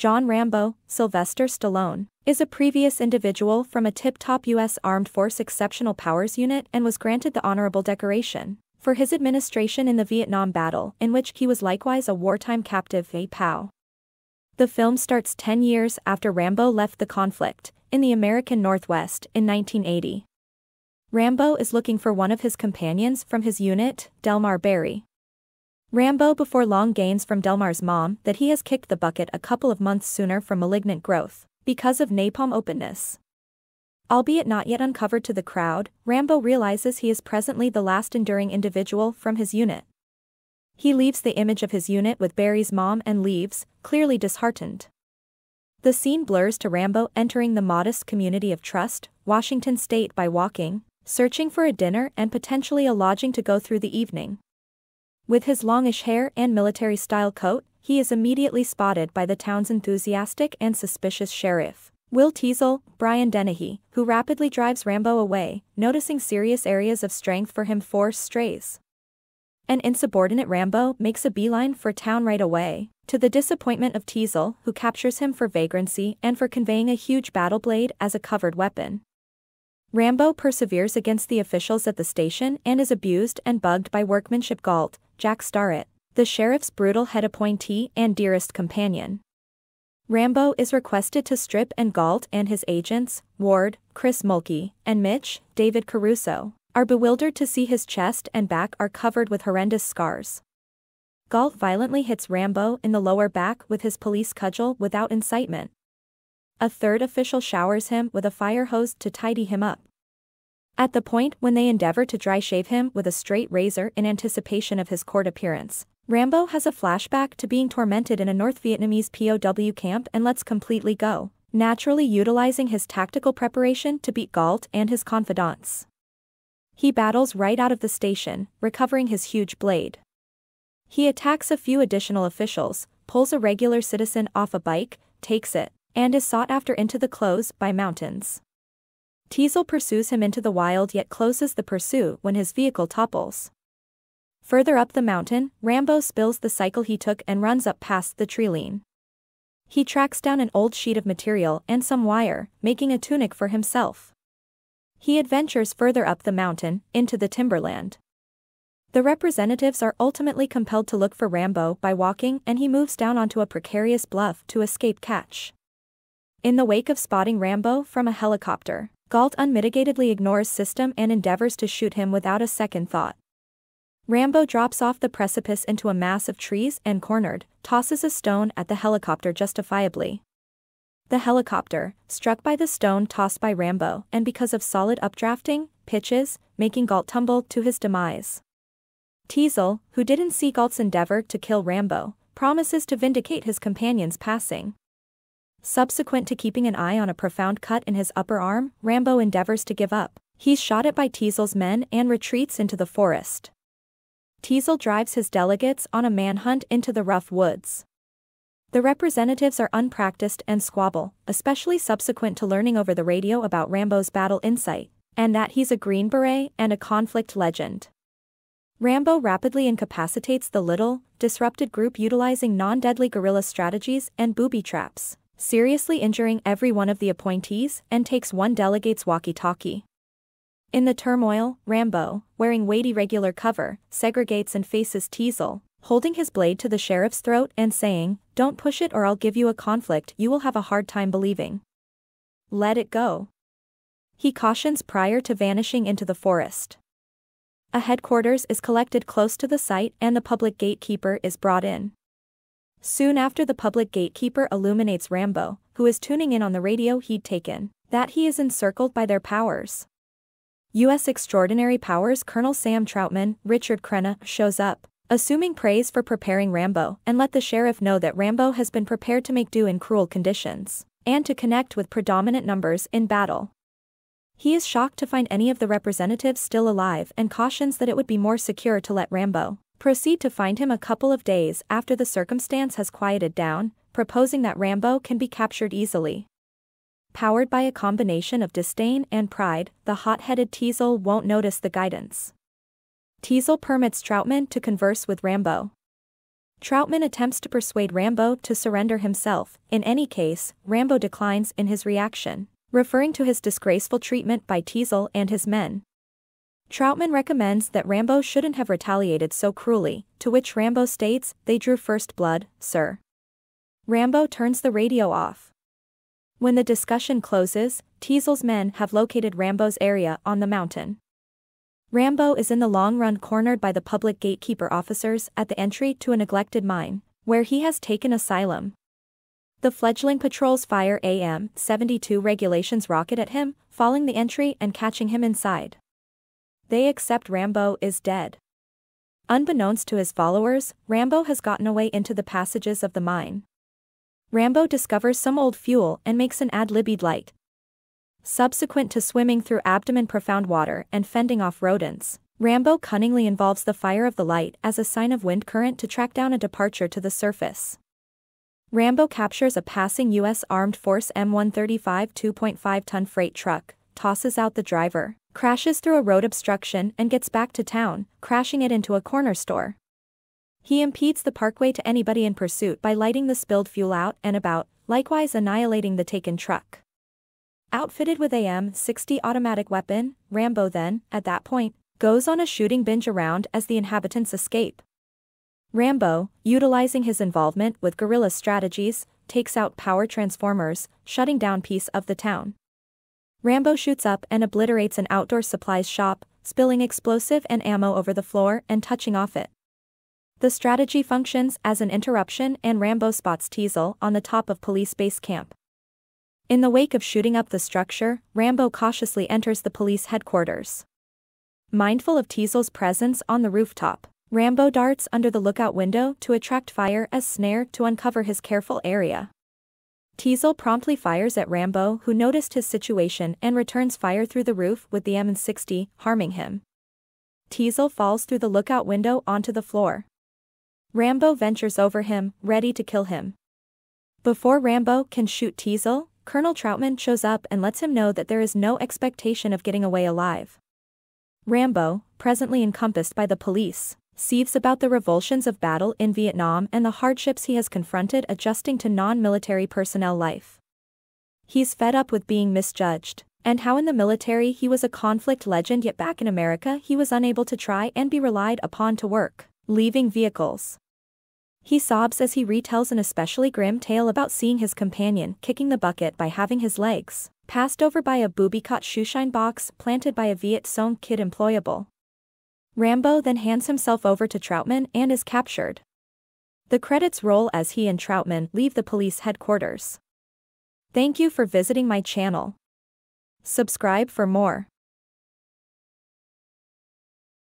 John Rambo, Sylvester Stallone, is a previous individual from a tip-top U.S. Armed Force Exceptional Powers unit and was granted the honorable decoration for his administration in the Vietnam battle, in which he was likewise a wartime captive POW. The film starts 10 years after Rambo left the conflict, in the American Northwest, in 1980. Rambo is looking for one of his companions from his unit, Delmar Berry. Rambo before long gains from Delmar's mom that he has kicked the bucket a couple of months sooner from malignant growth, because of napalm openness. Albeit not yet uncovered to the crowd, Rambo realizes he is presently the last enduring individual from his unit. He leaves the image of his unit with Berry's mom and leaves, clearly disheartened. The scene blurs to Rambo entering the modest community of Trust, Washington State by walking, searching for a dinner and potentially a lodging to go through the evening. With his longish hair and military-style coat, he is immediately spotted by the town's enthusiastic and suspicious sheriff, Will Teasle, Brian Dennehy, who rapidly drives Rambo away, noticing serious areas of strength for him force strays. An insubordinate Rambo makes a beeline for town right away, to the disappointment of Teasle, who captures him for vagrancy and for conveying a huge battle blade as a covered weapon. Rambo perseveres against the officials at the station and is abused and bugged by workmanship Galt, Jack Starrett, the sheriff's brutal head appointee and dearest companion. Rambo is requested to strip and Galt and his agents, Ward, Chris Mulkey, and Mitch, David Caruso, are bewildered to see his chest and back are covered with horrendous scars. Galt violently hits Rambo in the lower back with his police cudgel without incitement. A third official showers him with a fire hose to tidy him up. At the point when they endeavor to dry shave him with a straight razor in anticipation of his court appearance, Rambo has a flashback to being tormented in a North Vietnamese POW camp and lets completely go, naturally utilizing his tactical preparation to beat Galt and his confidants. He battles right out of the station, recovering his huge blade. He attacks a few additional officials, pulls a regular citizen off a bike, takes it, and is sought after into the close by mountains. Teasle pursues him into the wild yet closes the pursuit when his vehicle topples. Further up the mountain, Rambo spills the cycle he took and runs up past the tree-line. He tracks down an old sheet of material and some wire, making a tunic for himself. He adventures further up the mountain, into the timberland. The representatives are ultimately compelled to look for Rambo by walking and he moves down onto a precarious bluff to escape catch. In the wake of spotting Rambo from a helicopter, Galt unmitigatedly ignores system and endeavors to shoot him without a second thought. Rambo drops off the precipice into a mass of trees and cornered, tosses a stone at the helicopter justifiably. The helicopter, struck by the stone tossed by Rambo and because of solid updrafting, pitches, making Galt tumble to his demise. Teasle, who didn't see Galt's endeavor to kill Rambo, promises to vindicate his companion's passing. Subsequent to keeping an eye on a profound cut in his upper arm, Rambo endeavors to give up. He's shot at by Teasle's men and retreats into the forest. Teasle drives his delegates on a manhunt into the rough woods. The representatives are unpracticed and squabble, especially subsequent to learning over the radio about Rambo's battle insight, and that he's a Green Beret and a conflict legend. Rambo rapidly incapacitates the little, disrupted group utilizing non-deadly guerrilla strategies and booby traps, seriously injuring every one of the appointees and takes one delegate's walkie-talkie. In the turmoil, Rambo, wearing weighty regular cover, segregates and faces Teasle, holding his blade to the sheriff's throat and saying, "Don't push it or I'll give you a conflict you will have a hard time believing. Let it go." He cautions prior to vanishing into the forest. A headquarters is collected close to the site and the public gatekeeper is brought in. Soon after the public gatekeeper illuminates Rambo, who is tuning in on the radio he'd taken, that he is encircled by their powers. U.S. Extraordinary Powers Colonel Sam Troutman, Richard Crenna, shows up, assuming praise for preparing Rambo and let the sheriff know that Rambo has been prepared to make do in cruel conditions, and to connect with predominant numbers in battle. He is shocked to find any of the representatives still alive and cautions that it would be more secure to let Rambo proceed to find him a couple of days after the circumstance has quieted down, proposing that Rambo can be captured easily. Powered by a combination of disdain and pride, the hot-headed Teasle won't notice the guidance. Teasle permits Troutman to converse with Rambo. Troutman attempts to persuade Rambo to surrender himself. In any case, Rambo declines in his reaction, referring to his disgraceful treatment by Teasle and his men. Troutman recommends that Rambo shouldn't have retaliated so cruelly, to which Rambo states, "They drew first blood, sir." Rambo turns the radio off. When the discussion closes, Teasle's men have located Rambo's area on the mountain. Rambo is in the long run cornered by the public gatekeeper officers at the entry to a neglected mine, where he has taken asylum. The fledgling patrols fire AM-72 regulations rocket at him, falling the entry and catching him inside. They accept Rambo is dead. Unbeknownst to his followers, Rambo has gotten away into the passages of the mine. Rambo discovers some old fuel and makes an ad-libbed light. Subsequent to swimming through abdomen-profound water and fending off rodents, Rambo cunningly involves the fire of the light as a sign of wind current to track down a departure to the surface. Rambo captures a passing U.S. Armed Force M135 2.5-ton freight truck, tosses out the driver, crashes through a road obstruction and gets back to town, crashing it into a corner store. He impedes the parkway to anybody in pursuit by lighting the spilled fuel out and about, likewise annihilating the taken truck. Outfitted with AM-60 automatic weapon, Rambo then, at that point, goes on a shooting binge around as the inhabitants escape. Rambo, utilizing his involvement with guerrilla strategies, takes out power transformers, shutting down piece of the town. Rambo shoots up and obliterates an outdoor supplies shop, spilling explosive and ammo over the floor and touching off it. The strategy functions as an interruption and Rambo spots Teasle on the top of police base camp. In the wake of shooting up the structure, Rambo cautiously enters the police headquarters. Mindful of Teasle's presence on the rooftop, Rambo darts under the lookout window to attract fire as snare to uncover his careful area. Teasle promptly fires at Rambo, who noticed his situation and returns fire through the roof with the M60, harming him. Teasle falls through the lookout window onto the floor. Rambo ventures over him, ready to kill him. Before Rambo can shoot Teasle, Colonel Troutman shows up and lets him know that there is no expectation of getting away alive. Rambo, presently encompassed by the police, seethes about the revulsions of battle in Vietnam and the hardships he has confronted adjusting to non-military personnel life. He's fed up with being misjudged, and how in the military he was a conflict legend yet back in America he was unable to try and be relied upon to work, leaving vehicles. He sobs as he retells an especially grim tale about seeing his companion kicking the bucket by having his legs passed over by a booby-caught shoeshine box planted by a Viet Cong kid employable. Rambo then hands himself over to Troutman and is captured. The credits roll as he and Troutman leave the police headquarters. Thank you for visiting my channel. Subscribe for more.